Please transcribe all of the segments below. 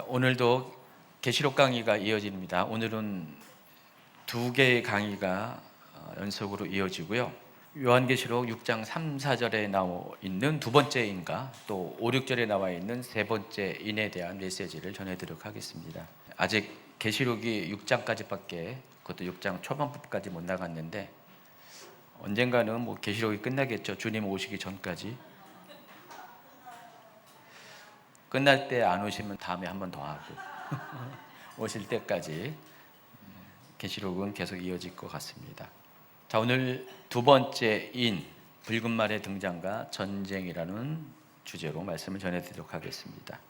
자, 오늘도 계시록 강의가 이어집니다. 오늘은 두 개의 강의가 연속으로 이어지고요. 요한계시록 6장 3, 4절에 나와 있는 두 번째 인과 또 5, 6절에 나와 있는 세 번째 인에 대한 메시지를 전해드리도록 하겠습니다. 아직 계시록이 6장까지밖에, 그것도 6장 초반부까지 못 나갔는데 언젠가는 계시록이 끝나겠죠. 주님 오시기 전까지. 끝날 때 안 오시면 다음에 한 번 더 하고 오실 때까지 계시록은 계속 이어질 것 같습니다. 자, 오늘 두 번째 인, 붉은 말의 등장과 전쟁이라는 주제로 말씀을 전해드리도록 하겠습니다.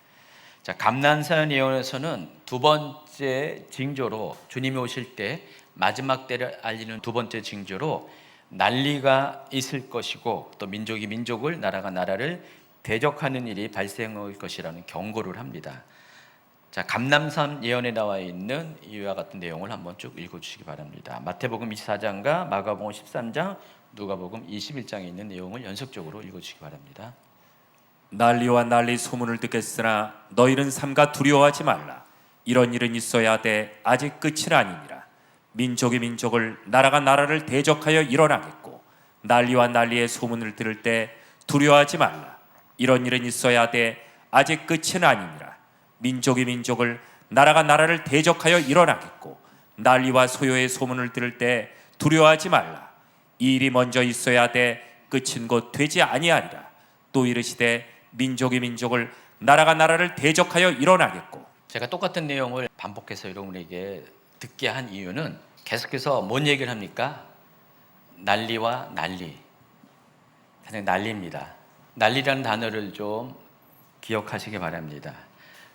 자, 감난산 예언에서는 두 번째 징조로 주님이 오실 때 마지막 때를 알리는 두 번째 징조로 난리가 있을 것이고 또 민족이 민족을, 나라가 나라를 대적하는 일이 발생할 것이라는 경고를 합니다. 자, 감난산 예언에 나와 있는 이와 같은 내용을 한번 쭉 읽어주시기 바랍니다. 마태복음 24장과 마가복음 13장, 누가복음 21장에 있는 내용을 연속적으로 읽어주시기 바랍니다. 난리와 난리 소문을 듣겠으나 너희는 삼가 두려워하지 말라. 이런 일은 있어야 돼 아직 끝은 아니니라. 민족이 민족을, 나라가 나라를 대적하여 일어나겠고 난리와 난리의 소문을 들을 때 두려워하지 말라. 이런 일은 있어야 돼 아직 끝은 아니니라. 민족이 민족을, 나라가 나라를 대적하여 일어나겠고 난리와 소요의 소문을 들을 때 두려워하지 말라. 이 일이 먼저 있어야 돼 끝은 곧 되지 아니하리라. 또 이르시되 민족이 민족을, 나라가 나라를 대적하여 일어나겠고. 제가 똑같은 내용을 반복해서 여러분에게 듣게 한 이유는 계속해서 뭔 얘기를 합니까? 난리와 난리. 그냥 난리입니다. 난리라는 단어를 좀 기억하시기 바랍니다.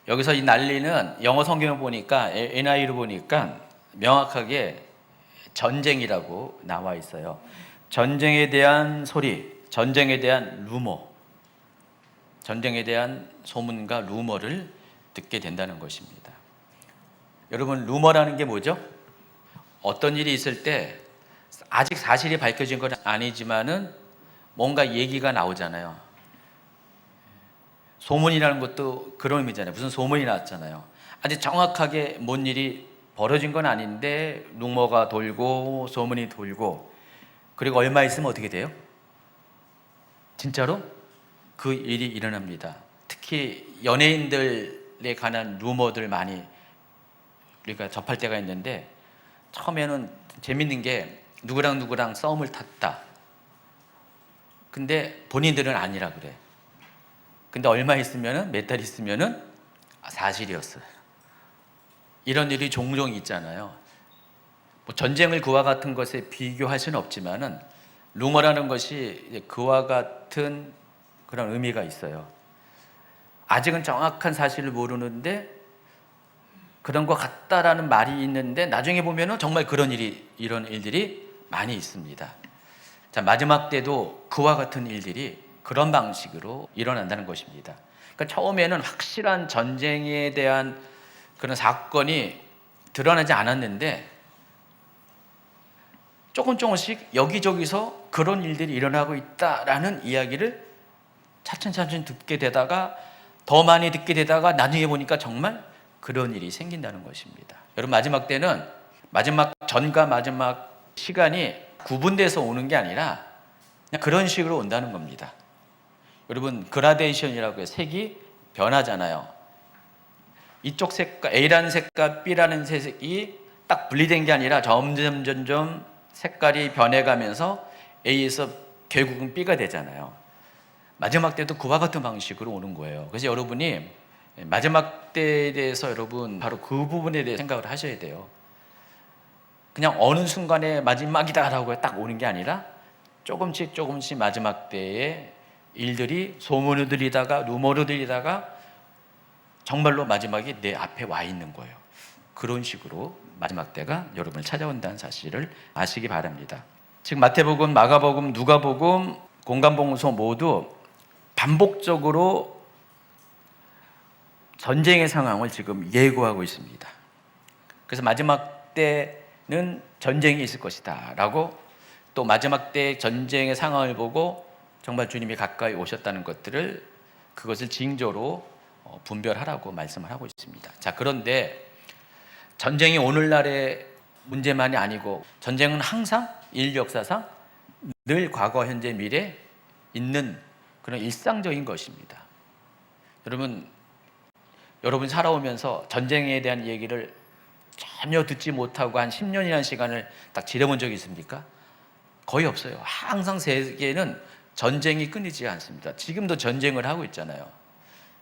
여기서 이 난리는 영어 성경을 보니까, NIV로 보니까 명확하게 전쟁이라고 나와 있어요. 전쟁에 대한 소리, 전쟁에 대한 루머, 전쟁에 대한 소문과 루머를 듣게 된다는 것입니다. 여러분, 루머라는 게 뭐죠? 어떤 일이 있을 때 아직 사실이 밝혀진 건 아니지만은 뭔가 얘기가 나오잖아요. 소문이라는 것도 그런 의미잖아요. 무슨 소문이 났잖아요. 아직 정확하게 뭔 일이 벌어진 건 아닌데 루머가 돌고 소문이 돌고, 그리고 얼마 있으면 어떻게 돼요? 진짜로 그 일이 일어납니다. 특히 연예인들에 관한 루머들 많이 우리가 접할 때가 있는데, 처음에는 재밌는 게 누구랑 누구랑 싸움을 탔다. 근데 본인들은 아니라 그래. 근데 얼마 있으면은, 몇 달 있으면은 사실이었어요. 이런 일이 종종 있잖아요. 전쟁을 그와 같은 것에 비교할 수는 없지만은 루머라는 것이 그와 같은 그런 의미가 있어요. 아직은 정확한 사실을 모르는데 그런 것 같다라는 말이 있는데 나중에 보면은 정말 이런 일들이 많이 있습니다. 자, 마지막 때도 그와 같은 일들이 그런 방식으로 일어난다는 것입니다. 그러니까 처음에는 확실한 전쟁에 대한 그런 사건이 드러나지 않았는데 조금씩 여기저기서 그런 일들이 일어나고 있다라는 이야기를 차츰 듣게 되다가 더 많이 듣게 되다가 나중에 보니까 정말 그런 일이 생긴다는 것입니다. 여러분, 마지막 때는 마지막 전과 마지막 시간이 구분돼서 오는 게 아니라 그냥 그런 식으로 온다는 겁니다. 여러분, 그라데이션이라고 해서 색이 변하잖아요. 이쪽 색깔, A라는 색깔, B라는 색이 딱 분리된 게 아니라 점점 색깔이 변해가면서 A에서 결국은 B가 되잖아요. 마지막 때도 그와 같은 방식으로 오는 거예요. 그래서 여러분이 마지막 때에 대해서 여러분 바로 그 부분에 대해 생각을 하셔야 돼요. 그냥 어느 순간에 마지막이다라고 딱 오는 게 아니라 조금씩 마지막 때에 일들이 소문을 들리다가 루머로 들리다가 정말로 마지막이 내 앞에 와 있는 거예요. 그런 식으로 마지막 때가 여러분을 찾아온다는 사실을 아시기 바랍니다. 즉 마태복음, 마가복음, 누가복음, 공간봉서 모두 반복적으로 전쟁의 상황을 지금 예고하고 있습니다. 그래서 마지막 때는 전쟁이 있을 것이다 라고, 또 마지막 때 전쟁의 상황을 보고 정말 주님이 가까이 오셨다는 것들을, 그것을 징조로 분별하라고 말씀을 하고 있습니다. 자, 그런데 전쟁이 오늘날의 문제만이 아니고 전쟁은 항상 인류 역사상 늘 과거, 현재, 미래 있는 그런 일상적인 것입니다. 여러분 살아오면서 전쟁에 대한 얘기를 전혀 듣지 못하고 한 10년이라는 시간을 딱 지내본 적이 있습니까? 거의 없어요. 항상 세계는 전쟁이 끊이지 않습니다. 지금도 전쟁을 하고 있잖아요.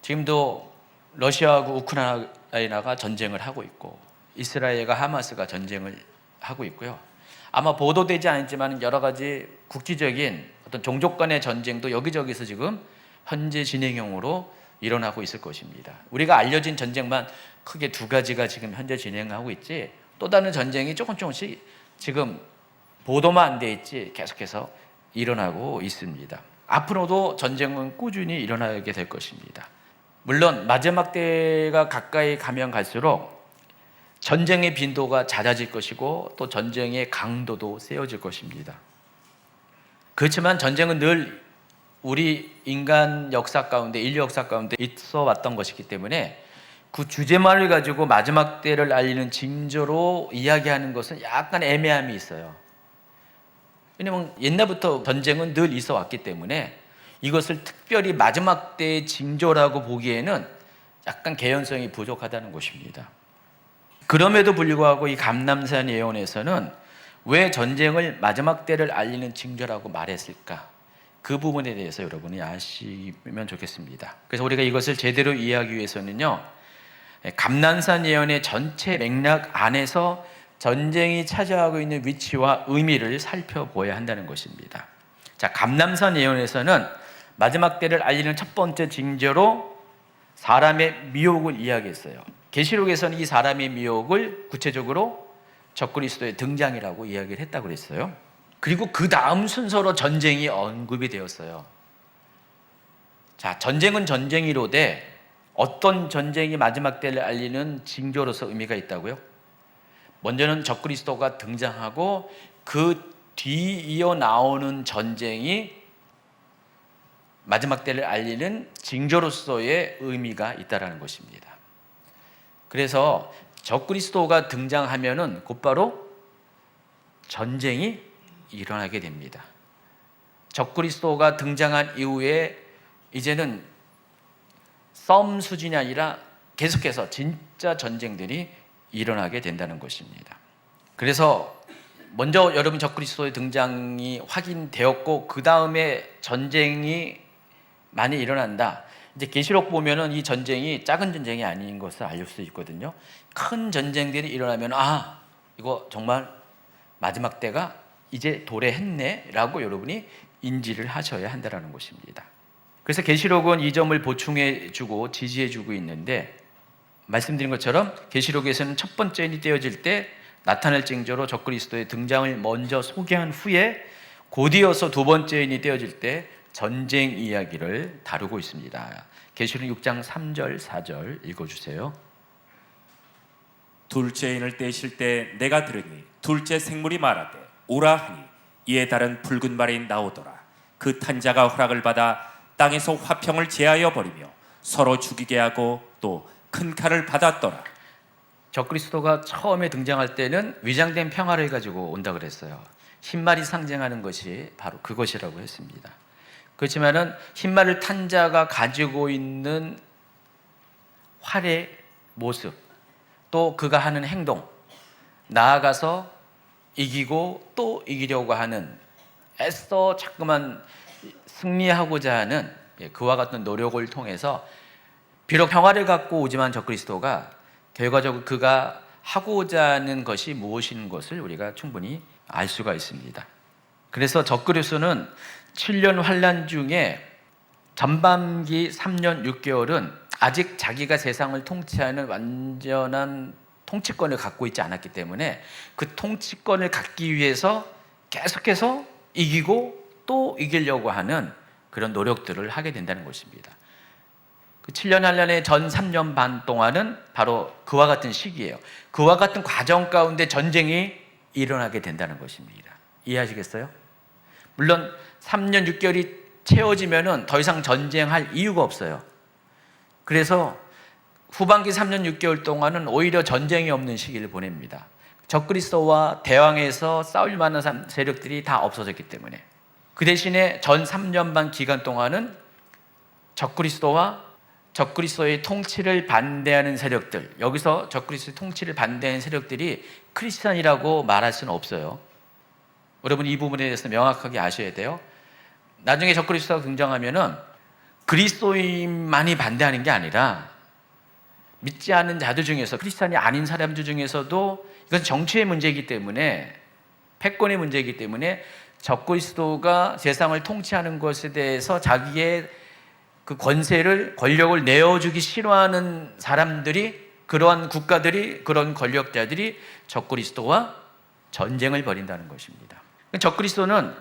지금도 러시아하고 우크라이나가 전쟁을 하고 있고 이스라엘과 하마스가 전쟁을 하고 있고요. 아마 보도되지 않았지만 여러 가지 국지적인 어떤 종족 간의 전쟁도 여기저기서 지금 현재 진행형으로 일어나고 있을 것입니다. 우리가 알려진 전쟁만 크게 두 가지가 지금 현재 진행하고 있지 또 다른 전쟁이 조금씩 지금 보도만 안 돼 있지 계속해서 일어나고 있습니다. 앞으로도 전쟁은 꾸준히 일어나게 될 것입니다. 물론 마지막 때가 가까이 가면 갈수록 전쟁의 빈도가 잦아질 것이고 또 전쟁의 강도도 세워질 것입니다. 그렇지만 전쟁은 늘 우리 인간 역사 가운데, 인류 역사 가운데 있어 왔던 것이기 때문에 그 주제만을 가지고 마지막 때를 알리는 징조로 이야기하는 것은 약간 애매함이 있어요. 왜냐하면 옛날부터 전쟁은 늘 있어 왔기 때문에 이것을 특별히 마지막 때의 징조라고 보기에는 약간 개연성이 부족하다는 것입니다. 그럼에도 불구하고 이 감람산 예언에서는 왜 전쟁을 마지막 때를 알리는 징조라고 말했을까? 그 부분에 대해서 여러분이 아시면 좋겠습니다. 그래서 우리가 이것을 제대로 이해하기 위해서는요, 감람산 예언의 전체 맥락 안에서 전쟁이 차지하고 있는 위치와 의미를 살펴보아야 한다는 것입니다. 자, 감람산 예언에서는 마지막 때를 알리는 첫 번째 징조로 사람의 미혹을 이야기했어요. 계시록에서는 이 사람의 미혹을 구체적으로 적그리스도의 등장이라고 이야기를 했다고 그랬어요. 그리고 그 다음 순서로 전쟁이 언급이 되었어요. 자, 전쟁은 전쟁이로되 어떤 전쟁이 마지막 때를 알리는 징조로서 의미가 있다고요? 먼저는 적그리스도가 등장하고 그 뒤이어 나오는 전쟁이 마지막 때를 알리는 징조로서의 의미가 있다는 것입니다. 그래서 적그리스도가 등장하면은 곧바로 전쟁이 일어나게 됩니다. 적그리스도가 등장한 이후에 이제는 싸움 수준이 아니라 계속해서 진짜 전쟁들이 일어나게 된다는 것입니다. 그래서 먼저 여러분 적그리스도의 등장이 확인되었고 그 다음에 전쟁이 많이 일어난다. 이제 계시록 보면은 이 전쟁이 작은 전쟁이 아닌 것을 알 수 있거든요. 큰 전쟁들이 일어나면 이거 정말 마지막 때가 이제 도래했네라고 여러분이 인지를 하셔야 한다는 것입니다. 그래서 계시록은 이 점을 보충해주고 지지해주고 있는데 말씀드린 것처럼 계시록에서는 첫 번째 인이 떼어질 때 나타날 징조로 적그리스도의 등장을 먼저 소개한 후에 곧이어서 두 번째 인이 떼어질 때 전쟁 이야기를 다루고 있습니다. 계시록 6장 3절 4절 읽어주세요. 둘째 인을 떼실 때 내가 들으니 둘째 생물이 말하되 오라 하니 이에 다른 붉은 말이 나오더라. 그 탄자가 허락을 받아 땅에서 화평을 제하여 버리며 서로 죽이게 하고 또 큰 칼을 받았더라. 적그리스도가 처음에 등장할 때는 위장된 평화를 가지고 온다 그랬어요. 흰말이 상징하는 것이 바로 그것이라고 했습니다. 그렇지만은 흰말을 탄 자가 가지고 있는 활의 모습, 또 그가 하는 행동, 나아가서 이기고 또 이기려고 하는 애써 자꾸만 승리하고자 하는 그와 같은 노력을 통해서 비록 평화를 갖고 오지만 적그리스도가 결과적으로 그가 하고자 하는 것이 무엇인 것을 우리가 충분히 알 수가 있습니다. 그래서 적그리스도는 7년 환난 중에 전반기 3년 6개월은 아직 자기가 세상을 통치하는 완전한 통치권을 갖고 있지 않았기 때문에 그 통치권을 갖기 위해서 계속해서 이기고 또 이기려고 하는 그런 노력들을 하게 된다는 것입니다. 그 7년 한란의 전 3년 반 동안은 바로 그와 같은 시기예요. 그와 같은 과정 가운데 전쟁이 일어나게 된다는 것입니다. 이해하시겠어요? 물론 3년 6개월이 채워지면은 더 이상 전쟁할 이유가 없어요. 그래서 후반기 3년 6개월 동안은 오히려 전쟁이 없는 시기를 보냅니다. 적그리스도와 대왕에서 싸울 만한 세력들이 다 없어졌기 때문에. 그 대신에 전 3년 반 기간 동안은 적그리스도와 적그리스도의 통치를 반대하는 세력들, 여기서 적그리스도의 통치를 반대하는 세력들이 크리스찬이라고 말할 수는 없어요. 여러분 이 부분에 대해서 명확하게 아셔야 돼요. 나중에 적그리스도가 등장하면은 그리스도인만이 반대하는 게 아니라 믿지 않는 자들 중에서, 크리스찬이 아닌 사람들 중에서도, 이건 정치의 문제이기 때문에, 패권의 문제이기 때문에 적그리스도가 세상을 통치하는 것에 대해서 자기의 그 권력을 내어주기 싫어하는 사람들이, 그러한 국가들이, 그런 권력자들이 적그리스도와 전쟁을 벌인다는 것입니다. 적그리스도는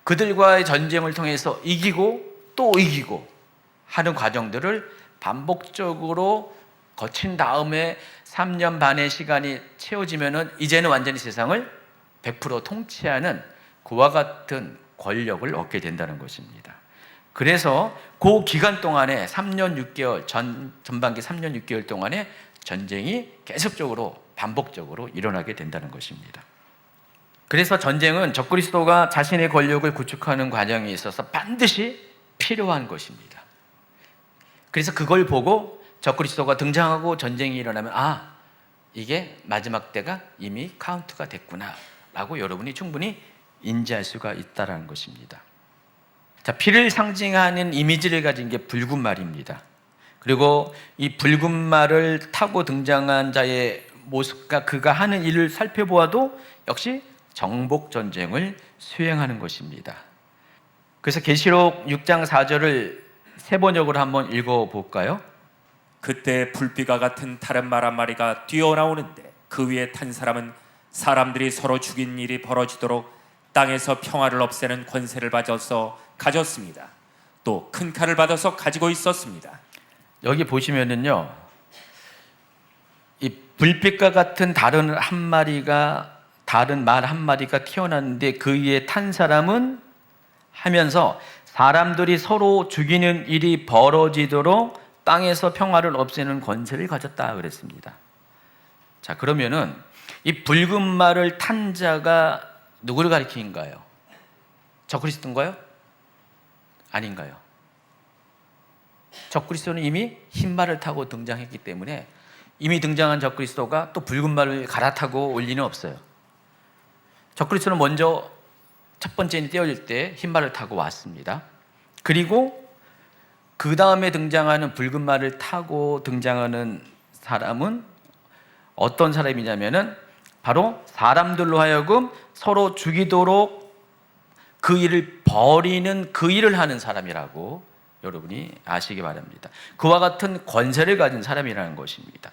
그들과의 전쟁을 통해서 이기고 또 이기고 하는 과정들을 반복적으로 거친 다음에 3년 반의 시간이 채워지면은 이제는 완전히 세상을 100% 통치하는 그와 같은 권력을 얻게 된다는 것입니다. 그래서 그 기간 동안에 3년 6개월, 전반기 3년 6개월 동안에 전쟁이 계속적으로 반복적으로 일어나게 된다는 것입니다. 그래서 전쟁은 적그리스도가 자신의 권력을 구축하는 과정에 있어서 반드시 필요한 것입니다. 그래서 그걸 보고 적그리스도가 등장하고 전쟁이 일어나면 이게 마지막 때가 이미 카운트가 됐구나 라고 여러분이 충분히 인지할 수가 있다는 것입니다. 자, 피를 상징하는 이미지를 가진 게 붉은 말입니다. 그리고 이 붉은 말을 타고 등장한 자의 모습과 그가 하는 일을 살펴보아도 역시 정복 전쟁을 수행하는 것입니다. 그래서 계시록 6장 4절을 세 번역으로 한번 읽어볼까요? 그때 불비가 같은 다른 말 한 마리가 뛰어나오는데 그 위에 탄 사람은 사람들이 서로 죽인 일이 벌어지도록 땅에서 평화를 없애는 권세를 받아서 가졌습니다. 또 큰 칼을 받아서 가지고 있었습니다. 여기 보시면은요, 이 불빛과 같은 다른 말 한 마리가 튀어나왔는데 그 위에 탄 사람은 하면서 사람들이 서로 죽이는 일이 벌어지도록 땅에서 평화를 없애는 권세를 가졌다 그랬습니다. 자, 그러면은 이 붉은 말을 탄 자가 누구를 가리키는가요? 적그리스도인가요? 아닌가요? 적그리스도는 이미 흰 말을 타고 등장했기 때문에 이미 등장한 적그리스도가 또 붉은 말을 갈아타고 올 리는 없어요. 적그리스도는 먼저 첫 번째 떼어질 때 흰 말을 타고 왔습니다. 그리고 그 다음에 등장하는 붉은 말을 타고 등장하는 사람은 어떤 사람이냐면은 바로 사람들로 하여금 서로 죽이도록 그 일을 벌이는, 그 일을 하는 사람이라고 여러분이 아시기 바랍니다. 그와 같은 권세를 가진 사람이라는 것입니다.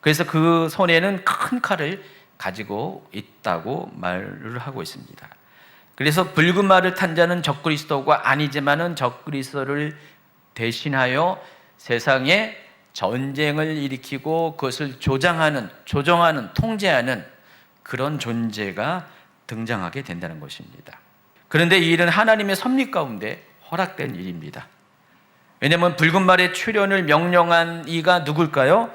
그래서 그 손에는 큰 칼을 가지고 있다고 말을 하고 있습니다. 그래서 붉은 말을 탄 자는 적그리스도가 아니지만은 적그리스도를 대신하여 세상에 전쟁을 일으키고 그것을 조정하는, 통제하는 그런 존재가 등장하게 된다는 것입니다. 그런데 이 일은 하나님의 섭리 가운데 허락된 일입니다. 왜냐하면 붉은 말의 출현을 명령한 이가 누굴까요?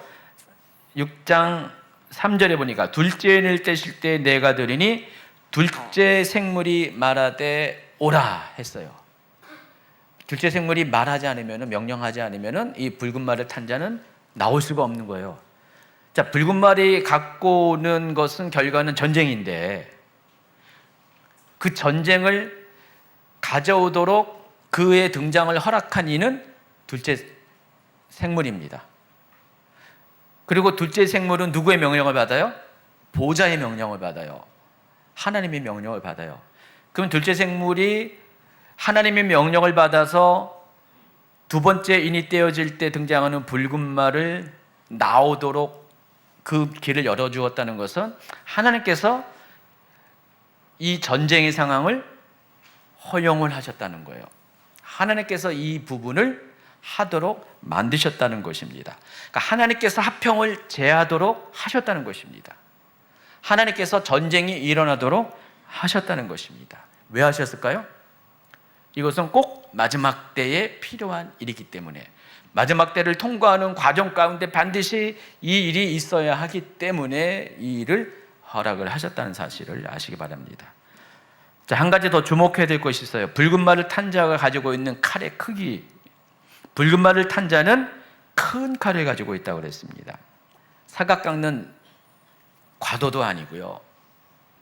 6장 3절에 보니까 둘째 일 떼실 때 내가 들으니 둘째 생물이 말하되 오라 했어요. 둘째 생물이 말하지 않으면, 명령하지 않으면 이 붉은 말을 탄 자는 나올 수가 없는 거예요. 자, 붉은 말이 갖고 오는 것은 결과는 전쟁인데 그 전쟁을 가져오도록 그의 등장을 허락한 이는 둘째 생물입니다. 그리고 둘째 생물은 누구의 명령을 받아요? 보좌의 명령을 받아요. 하나님의 명령을 받아요. 그럼 둘째 생물이 하나님의 명령을 받아서 두 번째 인이 떼어질 때 등장하는 붉은 말을 나오도록 그 길을 열어주었다는 것은 하나님께서 이 전쟁의 상황을 허용을 하셨다는 거예요. 하나님께서 이 부분을 하도록 만드셨다는 것입니다. 그러니까 하나님께서 화평을 제하도록 하셨다는 것입니다. 하나님께서 전쟁이 일어나도록 하셨다는 것입니다. 왜 하셨을까요? 이것은 꼭 마지막 때에 필요한 일이기 때문에, 마지막 때를 통과하는 과정 가운데 반드시 이 일이 있어야 하기 때문에 이 일을 허락을 하셨다는 사실을 아시기 바랍니다. 자, 한 가지 더 주목해야 될 것이 있어요. 붉은 말을 탄 자가 가지고 있는 칼의 크기. 붉은 말을 탄 자는 큰 칼을 가지고 있다고 그랬습니다. 사각 깎는 과도도 아니고요.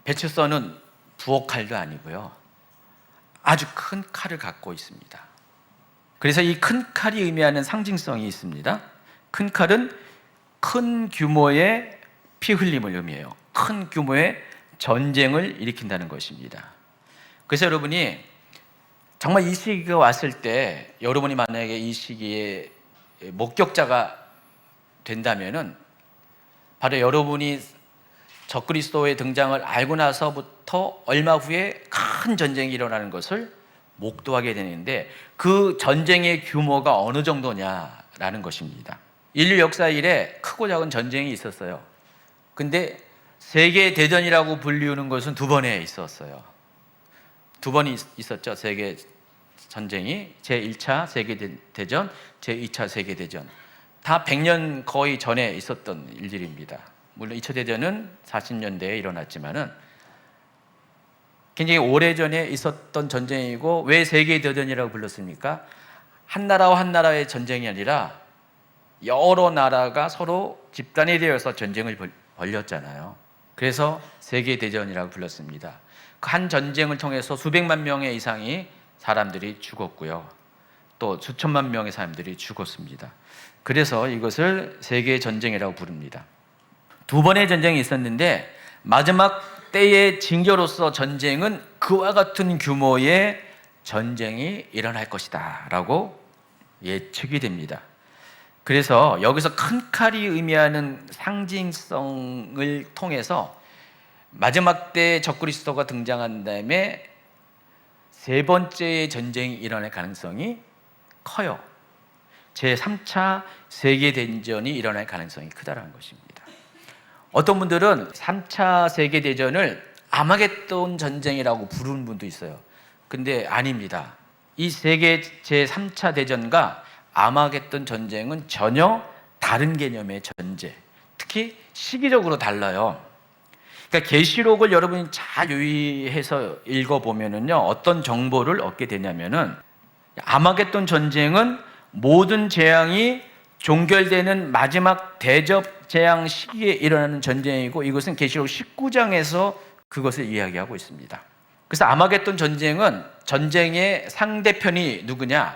배추 써는 부엌칼도 아니고요. 아주 큰 칼을 갖고 있습니다. 그래서 이 큰 칼이 의미하는 상징성이 있습니다. 큰 칼은 큰 규모의 피 흘림을 의미해요. 큰 규모의 전쟁을 일으킨다는 것입니다. 그래서 여러분이 정말 이 시기가 왔을 때 여러분이 만약에 이 시기에 목격자가 된다면은 바로 여러분이 적그리스도의 등장을 알고 나서부터 얼마 후에 큰 전쟁이 일어나는 것을 목도하게 되는데 그 전쟁의 규모가 어느 정도냐라는 것입니다. 인류 역사 이래 크고 작은 전쟁이 있었어요. 근데 세계 대전이라고 불리우는 것은 두 번에 있었어요. 두 번이 있었죠. 세계 전쟁이 제1차 세계대전, 제2차 세계대전. 다 100년 거의 전에 있었던 일들입니다. 물론 2차 대전은 40년대에 일어났지만은 굉장히 오래전에 있었던 전쟁이고, 왜 세계대전이라고 불렀습니까? 한 나라와 한 나라의 전쟁이 아니라 여러 나라가 서로 집단이 되어서 전쟁을 벌였잖아요. 그래서 세계대전이라고 불렀습니다. 그 한 전쟁을 통해서 수백만 명의 이상이 사람들이 죽었고요. 또 수천만 명의 사람들이 죽었습니다. 그래서 이것을 세계전쟁이라고 부릅니다. 두 번의 전쟁이 있었는데 마지막 때의 징조로서 전쟁은 그와 같은 규모의 전쟁이 일어날 것이다 라고 예측이 됩니다. 그래서 여기서 큰 칼이 의미하는 상징성을 통해서 마지막 때 적그리스도가 등장한 다음에 세 번째의 전쟁이 일어날 가능성이 커요. 제3차 세계대전이 일어날 가능성이 크다는 것입니다. 어떤 분들은 3차 세계대전을 아마겟돈 전쟁이라고 부르는 분도 있어요. 근데 아닙니다. 이 세계 제3차 대전과 아마겟돈 전쟁은 전혀 다른 개념의 전쟁. 특히 시기적으로 달라요. 그러니까 계시록을 여러분이 잘 유의해서 읽어보면은요, 어떤 정보를 얻게 되냐면은 아마겟돈 전쟁은 모든 재앙이 종결되는 마지막 대접 재앙 시기에 일어나는 전쟁이고, 이것은 계시록 19장에서 그것을 이야기하고 있습니다. 그래서 아마겟돈 전쟁은 전쟁의 상대편이 누구냐?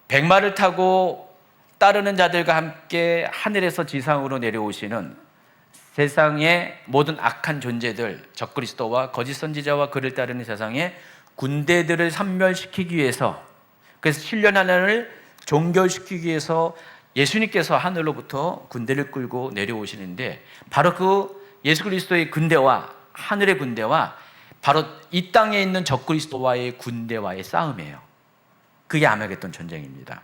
백마를 타고 따르는 자들과 함께 하늘에서 지상으로 내려오시는 세상의 모든 악한 존재들, 적그리스도와 거짓 선지자와 그를 따르는 세상의 군대들을 섬멸시키기 위해서, 그래서 7년 하나를 종결시키기 위해서 예수님께서 하늘로부터 군대를 끌고 내려오시는데, 바로 그 예수 그리스도의 군대와 하늘의 군대와 바로 이 땅에 있는 적그리스도와의 군대와의 싸움이에요. 그게 아마겟돈 전쟁입니다.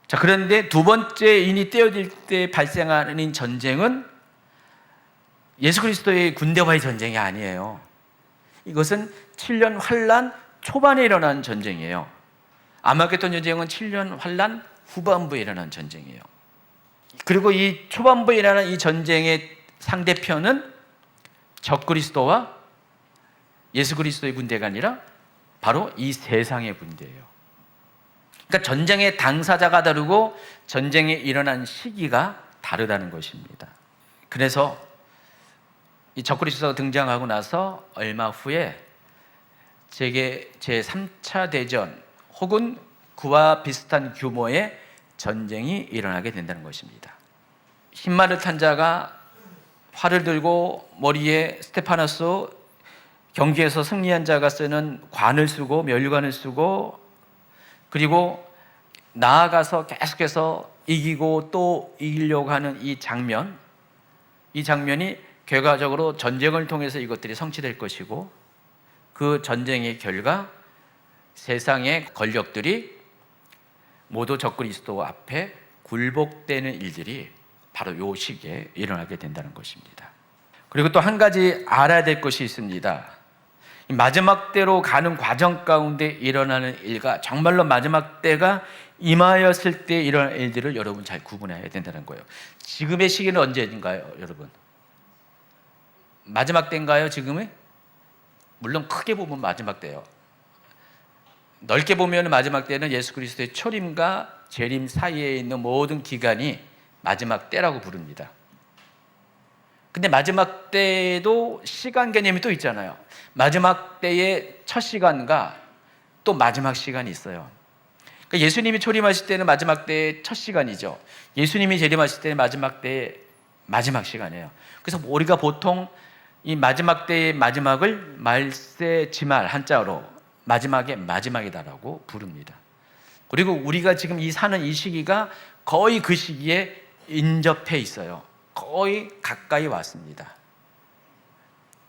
자, 그런데 두 번째 인이 떼어질 때 발생하는 전쟁은 예수 그리스도의 군대와의 전쟁이 아니에요. 이것은 7년 환란 초반에 일어난 전쟁이에요. 아마겟돈 전쟁은 7년 환란 후반부에 일어난 전쟁이에요. 그리고 이 초반부에 일어난 이 전쟁의 상대편은 적그리스도와 예수 그리스도의 군대가 아니라 바로 이 세상의 군대예요. 그러니까 전쟁의 당사자가 다르고 전쟁이 일어난 시기가 다르다는 것입니다. 그래서 이 적그리스도가 등장하고 나서 얼마 후에 제3차 대전 혹은 그와 비슷한 규모의 전쟁이 일어나게 된다는 것입니다. 흰말을 탄 자가 활을 들고 머리에 스테파노스, 경기에서 승리한 자가 쓰는 관을 쓰고 면류관을 쓰고, 그리고 나아가서 계속해서 이기고 또 이기려고 하는 이 장면이 결과적으로 전쟁을 통해서 이것들이 성취될 것이고, 그 전쟁의 결과 세상의 권력들이 모두 적그리스도 앞에 굴복되는 일들이 바로 이 시기에 일어나게 된다는 것입니다. 그리고 또 한 가지 알아야 될 것이 있습니다. 마지막 때로 가는 과정 가운데 일어나는 일과 정말로 마지막 때가 임하였을 때 이런 일들을 여러분 잘 구분해야 된다는 거예요. 지금의 시기는 언제인가요, 여러분? 마지막 때인가요, 지금은? 물론 크게 보면 마지막 때예요. 넓게 보면 마지막 때는 예수 그리스도의 초림과 재림 사이에 있는 모든 기간이 마지막 때라고 부릅니다. 근데 마지막 때에도 시간 개념이 또 있잖아요. 마지막 때의 첫 시간과 또 마지막 시간이 있어요. 그러니까 예수님이 초림하실 때는 마지막 때의 첫 시간이죠. 예수님이 재림하실 때는 마지막 때의 마지막 시간이에요. 그래서 우리가 보통 이 마지막 때의 마지막을 말세지말 한자로 마지막의 마지막이다라고 부릅니다. 그리고 우리가 지금 사는 이 시기가 거의 그 시기에 인접해 있어요. 거의 가까이 왔습니다.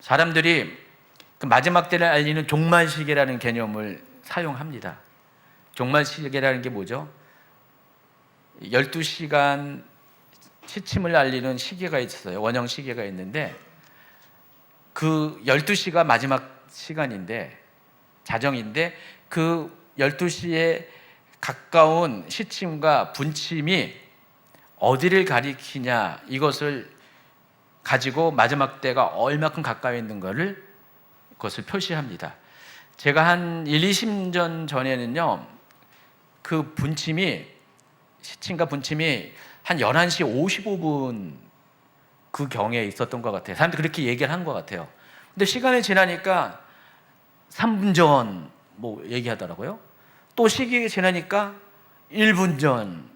사람들이 그 마지막 때를 알리는 종말시계라는 개념을 사용합니다. 종말시계라는 게 뭐죠? 12시간 시침을 알리는 시계가 있어요. 원형 시계가 있는데 그 12시가 마지막 시간인데 자정인데 그 12시에 가까운 시침과 분침이 어디를 가리키냐 이것을 가지고 마지막 때가 얼마큼 가까이 있는 것을 그것을 표시합니다. 제가 한 20년 전에는요 그 분침이 시침과 분침이 한 11시 55분 그 경에 있었던 것 같아요. 사람들이 그렇게 얘기를 한 것 같아요. 근데 시간이 지나니까 3분 전 뭐 얘기하더라고요. 또 시기가 지나니까 1분 전.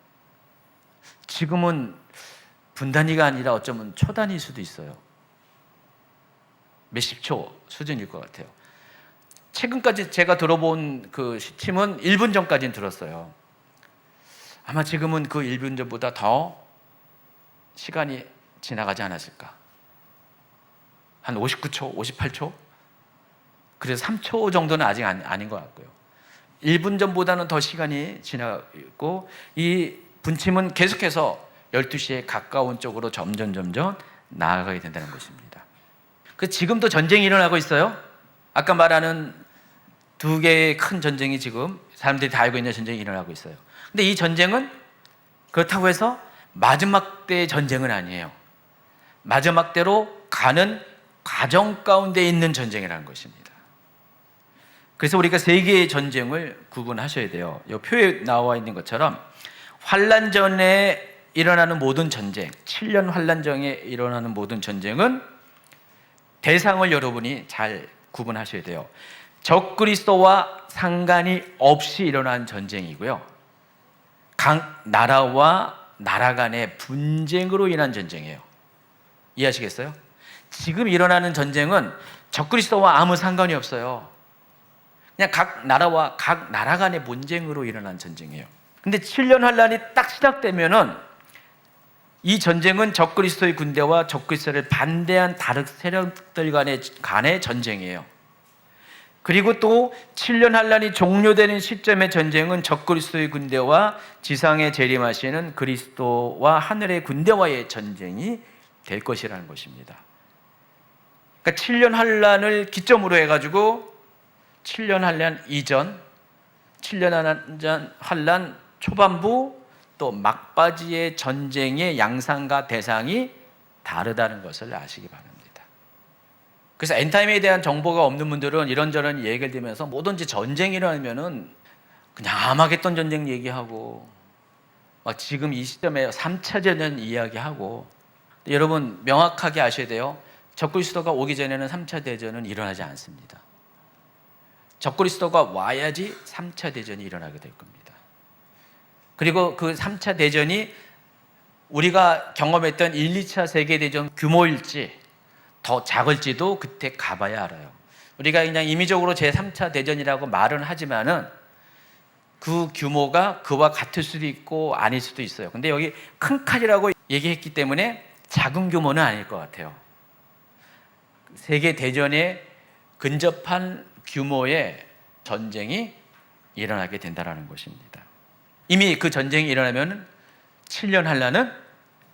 지금은 분 단위가 아니라 어쩌면 초 단위일 수도 있어요. 몇십 초 수준일 것 같아요. 최근까지 제가 들어본 그 시침은 1분 전까지는 들었어요. 아마 지금은 그 1분 전보다 더 시간이 지나가지 않았을까. 한 59초, 58초? 그래서 3초 정도는 아직 아닌 것 같고요. 1분 전보다는 더 시간이 지나고 이 분침은 계속해서 12시에 가까운 쪽으로 점점 나아가게 된다는 것입니다. 그 지금도 전쟁이 일어나고 있어요. 아까 말하는 두 개의 큰 전쟁이 지금 사람들이 다 알고 있는 전쟁이 일어나고 있어요. 근데 이 전쟁은 그렇다고 해서 마지막 때의 전쟁은 아니에요. 마지막 때로 가는 과정 가운데 있는 전쟁이라는 것입니다. 그래서 우리가 세 개의 전쟁을 구분하셔야 돼요. 이 표에 나와 있는 것처럼 환란 전에 일어나는 모든 전쟁, 7년 환란 전에 일어나는 모든 전쟁은 대상을 여러분이 잘 구분하셔야 돼요. 적그리스도와 상관이 없이 일어난 전쟁이고요. 각 나라와 나라 간의 분쟁으로 인한 전쟁이에요. 이해하시겠어요? 지금 일어나는 전쟁은 적그리스도와 아무 상관이 없어요. 그냥 각 나라와 각 나라 간의 분쟁으로 일어난 전쟁이에요. 근데 7년 환란이 딱 시작되면은 이 전쟁은 적그리스도의 군대와 적그리스도를 반대한 다른 세력들 간의 전쟁이에요. 그리고 또 7년 환란이 종료되는 시점의 전쟁은 적그리스도의 군대와 지상에 재림하시는 그리스도와 하늘의 군대와의 전쟁이 될 것이라는 것입니다. 그러니까 7년 환란을 기점으로 해가지고 7년 환란 이전, 7년 환란 초반부, 또 막바지의 전쟁의 양상과 대상이 다르다는 것을 아시기 바랍니다. 그래서 엔타임에 대한 정보가 없는 분들은 이런저런 얘기를 들으면서 뭐든지 전쟁이 일어나면은 그냥 아마겟돈 전쟁 얘기하고 막 지금 이 시점에 3차 대전 이야기하고, 여러분 명확하게 아셔야 돼요. 적그리스도가 오기 전에는 3차 대전은 일어나지 않습니다. 적그리스도가 와야지 3차 대전이 일어나게 될 겁니다. 그리고 그 3차 대전이 우리가 경험했던 1, 2차 세계대전 규모일지 더 작을지도 그때 가봐야 알아요. 우리가 그냥 임의적으로 제3차 대전이라고 말은 하지만은 그 규모가 그와 같을 수도 있고 아닐 수도 있어요. 근데 여기 큰 칼이라고 얘기했기 때문에 작은 규모는 아닐 것 같아요. 세계대전에 근접한 규모의 전쟁이 일어나게 된다는 것입니다. 이미 그 전쟁이 일어나면 7년 환란은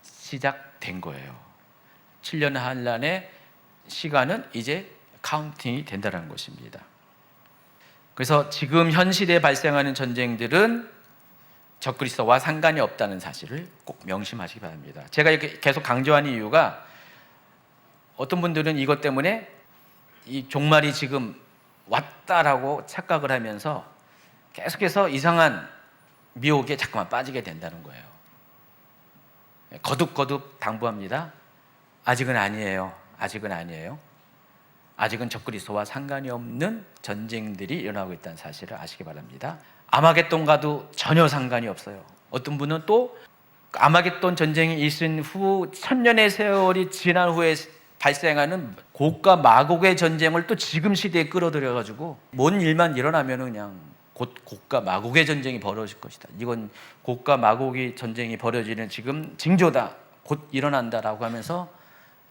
시작된 거예요. 7년 환란의 시간은 이제 카운팅이 된다는 것입니다. 그래서 지금 현 시대에 발생하는 전쟁들은 적그리스도와 상관이 없다는 사실을 꼭 명심하시기 바랍니다. 제가 이렇게 계속 강조하는 이유가 어떤 분들은 이것 때문에 이 종말이 지금 왔다라고 착각을 하면서 계속해서 이상한 미혹에 자꾸만 빠지게 된다는 거예요. 거듭거듭 당부합니다. 아직은 아니에요. 아직은 아니에요. 아직은 적그리스도와 상관이 없는 전쟁들이 일어나고 있다는 사실을 아시기 바랍니다. 아마겟돈과도 전혀 상관이 없어요. 어떤 분은 또 아마겟돈 전쟁이 있은 후 1000년의 세월이 지난 후에 발생하는 곡과 마곡의 전쟁을 또 지금 시대에 끌어들여가지고 뭔 일만 일어나면 그냥 곧 곡과 마곡의 전쟁이 벌어질 것이다. 이건 곡과 마곡의 전쟁이 벌어지는 지금 징조다. 곧 일어난다라고 하면서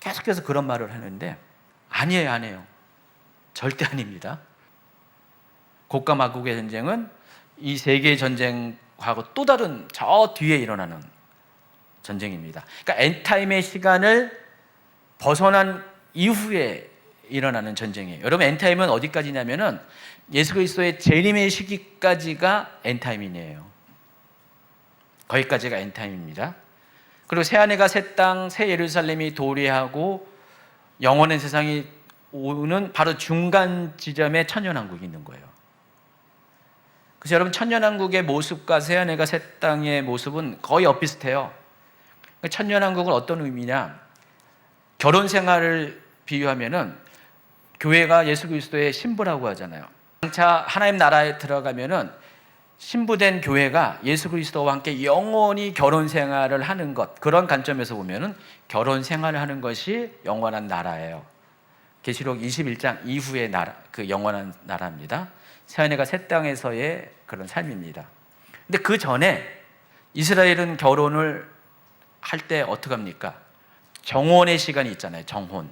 계속해서 그런 말을 하는데 아니에요, 아니에요. 절대 아닙니다. 곡과 마곡의 전쟁은 이 세계의 전쟁하고 또 다른 저 뒤에 일어나는 전쟁입니다. 그러니까 엔타임의 시간을 벗어난 이후에 일어나는 전쟁이에요. 여러분 엔타임은 어디까지냐면은 예수 그리스도의 재림의 시기까지가 엔타임이에요. 거기까지가 엔타임입니다. 그리고 새하늘과 새 땅, 새 예루살렘이 도래하고 영원한 세상이 오는 바로 중간 지점에 천년왕국이 있는 거예요. 그래서 여러분 천년왕국의 모습과 새하늘과 새 땅의 모습은 거의 엇비슷해요. 천년왕국은 어떤 의미냐? 결혼 생활을 비유하면은 교회가 예수 그리스도의 신부라고 하잖아요. 장차 하나님 나라에 들어가면은 신부된 교회가 예수 그리스도와 함께 영원히 결혼 생활을 하는 것, 그런 관점에서 보면은 결혼 생활을 하는 것이 영원한 나라예요. 계시록 21장 이후의 나라, 그 영원한 나라입니다. 새하늘과 새 땅에서의 그런 삶입니다. 근데 그 전에 이스라엘은 결혼을 할 때 어떻게 합니까? 정혼의 시간이 있잖아요. 정혼.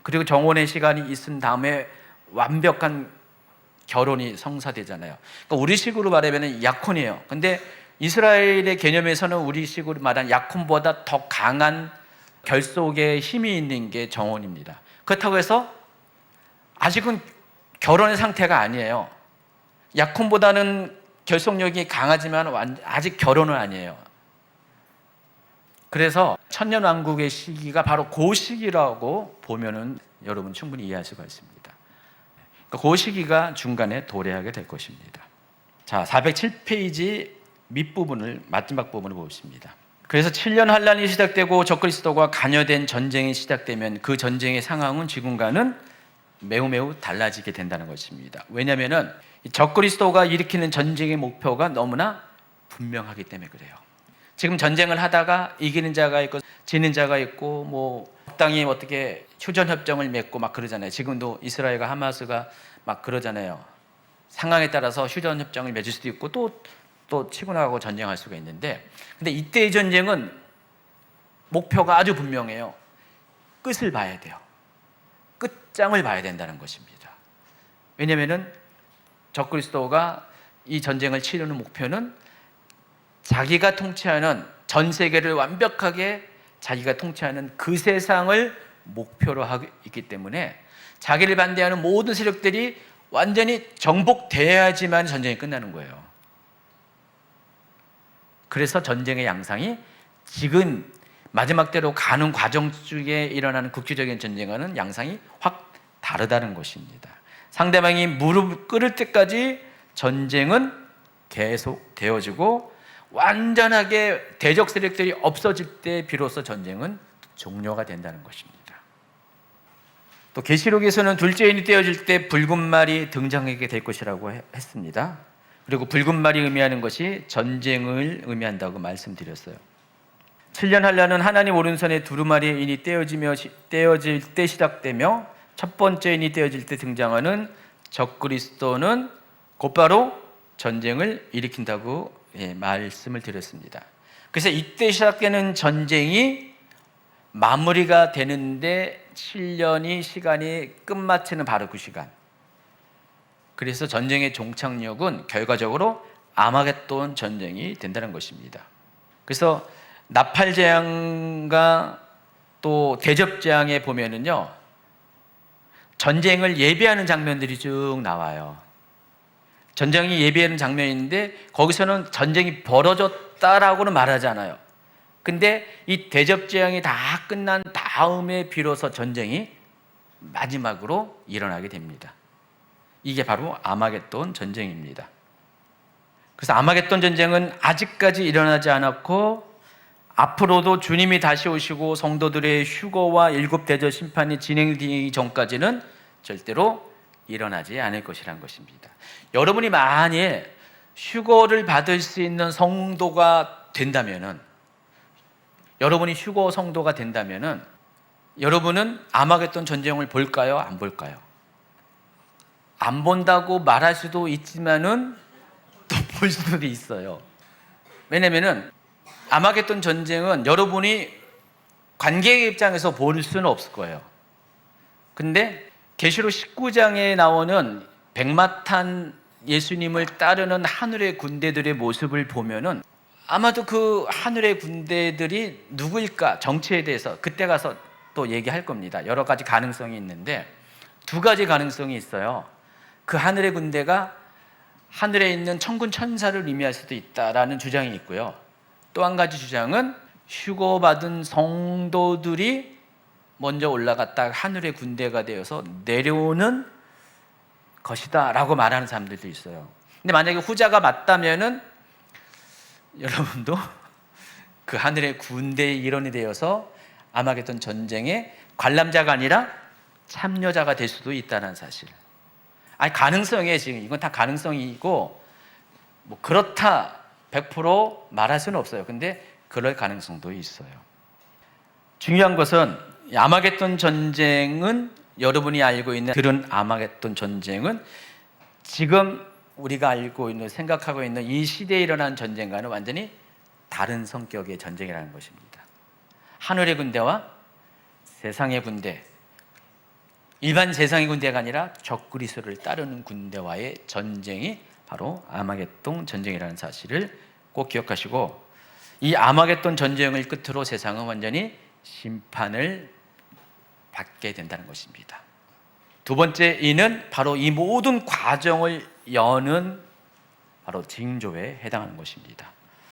그리고 정혼의 시간이 있은 다음에 완벽한 결혼이 성사되잖아요. 그러니까 우리식으로 말하면 약혼이에요. 근데 이스라엘의 개념에서는 우리식으로 말한 약혼보다 더 강한 결속의 힘이 있는 게 정혼입니다. 그렇다고 해서 아직은 결혼의 상태가 아니에요. 약혼보다는 결속력이 강하지만 아직 결혼은 아니에요. 그래서 천년왕국의 시기가 바로 그 시기라고 보면은 여러분 충분히 이해할 수가 있습니다. 그 시기가 중간에 도래하게 될 것입니다. 자, 407페이지 밑부분을 마지막 부분을 보십니다. 그래서 7년 환란이 시작되고 적그리스도가 관여된 전쟁이 시작되면 그 전쟁의 상황은 지금과는 매우 달라지게 된다는 것입니다. 왜냐하면은 적그리스도가 일으키는 전쟁의 목표가 너무나 분명하기 때문에 그래요. 지금 전쟁을 하다가 이기는 자가 있고 지는 자가 있고 뭐 적당히 어떻게 휴전 협정을 맺고 막 그러잖아요. 지금도 이스라엘과 하마스가 막 그러잖아요. 상황에 따라서 휴전 협정을 맺을 수도 있고 또 치고 나가고 전쟁할 수가 있는데, 근데 이때의 전쟁은 목표가 아주 분명해요. 끝을 봐야 돼요. 끝장을 봐야 된다는 것입니다. 왜냐하면은 적그리스도가 이 전쟁을 치르는 목표는 자기가 통치하는 전 세계를 완벽하게 자기가 통치하는 그 세상을 목표로 하고 있기 때문에 자기를 반대하는 모든 세력들이 완전히 정복돼야지만 전쟁이 끝나는 거예요. 그래서 전쟁의 양상이 지금 마지막 때로 가는 과정 중에 일어나는 국제적인 전쟁과는 양상이 확 다르다는 것입니다. 상대방이 무릎을 꿇을 때까지 전쟁은 계속 되어지고 완전하게 대적 세력들이 없어질 때 비로소 전쟁은 종료가 된다는 것입니다. 또 계시록에서는 둘째 인이 떼어질 때 붉은 말이 등장하게 될 것이라고 했습니다. 그리고 붉은 말이 의미하는 것이 전쟁을 의미한다고 말씀드렸어요. 7년 환란은 하나님 오른손에 두루마리의 인이 떼어질 때 시작되며 첫 번째 인이 떼어질 때 등장하는 적그리스도는 곧바로 전쟁을 일으킨다고 말씀을 드렸습니다. 그래서 이때 시작되는 전쟁이 마무리가 되는데 7년이 시간이 끝마치는 바로 그 시간. 그래서 전쟁의 종착역은 결과적으로 아마겟돈 전쟁이 된다는 것입니다. 그래서 나팔재앙과 또 대접재앙에 보면은요, 전쟁을 예비하는 장면들이 쭉 나와요. 전쟁이 예비하는 장면인데 거기서는 전쟁이 벌어졌다라고는 말하지 않아요. 근데 이 대접재앙이 다 끝난 다음에 비로소 전쟁이 마지막으로 일어나게 됩니다. 이게 바로 아마겟돈 전쟁입니다. 그래서 아마겟돈 전쟁은 아직까지 일어나지 않았고 앞으로도 주님이 다시 오시고 성도들의 휴거와 일곱 대접 심판이 진행되기 전까지는 절대로 일어나지 않을 것이란 것입니다. 여러분이 만일 휴거를 받을 수 있는 성도가 된다면은, 여러분이 휴거 성도가 된다면은 여러분은 아마겟돈 전쟁을 볼까요? 안 볼까요? 안 본다고 말할 수도 있지만은 또 볼 수도 있어요. 왜냐면은 아마겟돈 전쟁은 여러분이 관객의 입장에서 볼 수는 없을 거예요. 근데 계시록 19장에 나오는 백마탄 예수님을 따르는 하늘의 군대들의 모습을 보면은 아마도 그 하늘의 군대들이 누구일까, 정체에 대해서 그때 가서 또 얘기할 겁니다. 여러 가지 가능성이 있는데 두 가지 가능성이 있어요. 그 하늘의 군대가 하늘에 있는 천군 천사를 의미할 수도 있다라는 주장이 있고요. 또 한 가지 주장은 휴거받은 성도들이 먼저 올라갔다 하늘의 군대가 되어서 내려오는 것이다 라고 말하는 사람들도 있어요. 근데 만약에 후자가 맞다면은 여러분도 그 하늘의 군대의 일원이 되어서 아마겟돈 전쟁의 관람자가 아니라 참여자가 될 수도 있다는 사실. 아니, 가능성이에요. 지금 이건 다 가능성이고 뭐 그렇다 100% 말할 수는 없어요. 근데 그럴 가능성도 있어요. 중요한 것은 아마겟돈 전쟁은, 여러분이 알고 있는 그런 아마겟돈 전쟁은 지금 우리가 알고 있는, 생각하고 있는 이 시대에 일어난 전쟁과는 완전히 다른 성격의 전쟁이라는 것입니다. 하늘의 군대와 세상의 군대, 일반 세상의 군대가 아니라 적그리스도를 따르는 군대와의 전쟁이 바로 아마겟돈 전쟁이라는 사실을 꼭 기억하시고, 이 아마겟돈 전쟁을 끝으로 세상은 완전히 심판을 받게 된다는 것입니다. 두 번째, 이는 바로 이 모든 과정을 여는 바로 징조에 해당하는 것입니다.